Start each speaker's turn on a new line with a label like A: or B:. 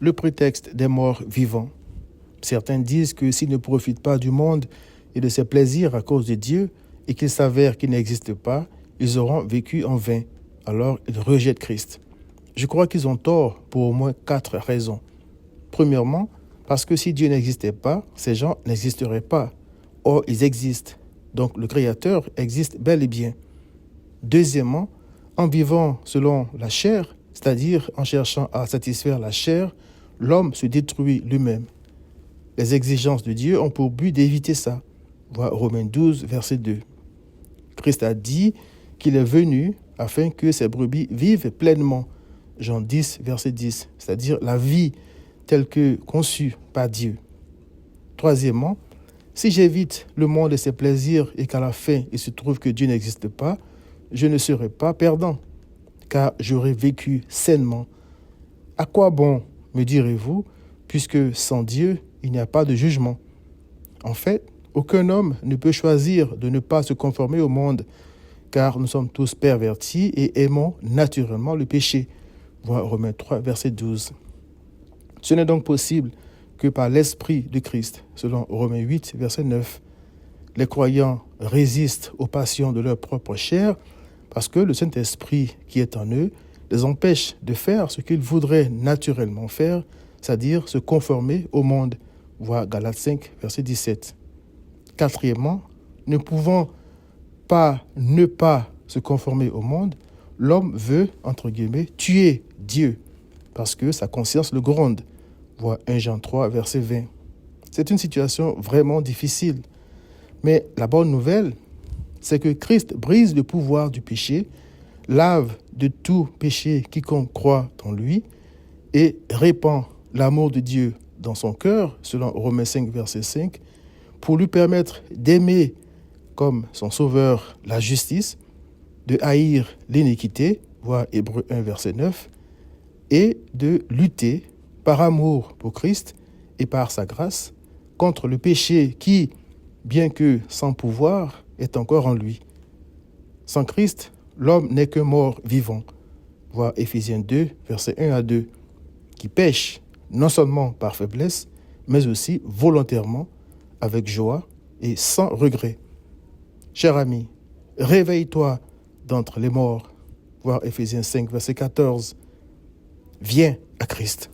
A: le prétexte des morts vivants. Certains disent que s'ils ne profitent pas du monde et de ses plaisirs à cause de Dieu et qu'il s'avère qu'il n'existe pas, ils auront vécu en vain. Alors ils rejettent Christ. Je crois qu'ils ont tort pour au moins 4 raisons. Premièrement, parce que si Dieu n'existait pas, ces gens n'existeraient pas. Or, ils existent. Donc le Créateur existe bel et bien. Deuxièmement, en vivant selon la chair, c'est-à-dire en cherchant à satisfaire la chair, l'homme se détruit lui-même. Les exigences de Dieu ont pour but d'éviter ça. Voir Romains 12, verset 2. Christ a dit qu'il est venu afin que ses brebis vivent pleinement. Jean 10, verset 10, c'est-à-dire la vie telle que conçue par Dieu. Troisièmement, si j'évite le monde et ses plaisirs et qu'à la fin il se trouve que Dieu n'existe pas, je ne serai pas perdant, car j'aurai vécu sainement. À quoi bon, me direz-vous, puisque sans Dieu, il n'y a pas de jugement. En fait, aucun homme ne peut choisir de ne pas se conformer au monde, car nous sommes tous pervertis et aimons naturellement le péché. Voir Romains 3, verset 12. Ce n'est donc possible que par l'Esprit de Christ, selon Romains 8, verset 9. Les croyants résistent aux passions de leur propre chair parce que le Saint-Esprit qui est en eux les empêche de faire ce qu'ils voudraient naturellement faire, c'est-à-dire se conformer au monde. Voir Galates 5, verset 17. Quatrièmement, ne pouvant pas ne pas se conformer au monde, l'homme veut, entre guillemets, tuer Dieu parce que sa conscience le gronde. Voir 1 Jean 3, verset 20. C'est une situation vraiment difficile. Mais la bonne nouvelle, c'est que Christ brise le pouvoir du péché, lave de tout péché quiconque croit en lui et répand l'amour de Dieu dans son cœur, selon Romains 5, verset 5, pour lui permettre d'aimer comme son sauveur la justice, de haïr l'iniquité, voir Hébreux 1, verset 9, et de lutter par amour pour Christ et par sa grâce contre le péché qui, bien que sans pouvoir, est encore en lui. Sans Christ, l'homme n'est qu'un mort vivant. Voir Éphésiens 2, versets 1 à 2, qui pêche non seulement par faiblesse, mais aussi volontairement, avec joie et sans regret. Cher ami, réveille-toi d'entre les morts. Voir Éphésiens 5, verset 14. Viens à Christ.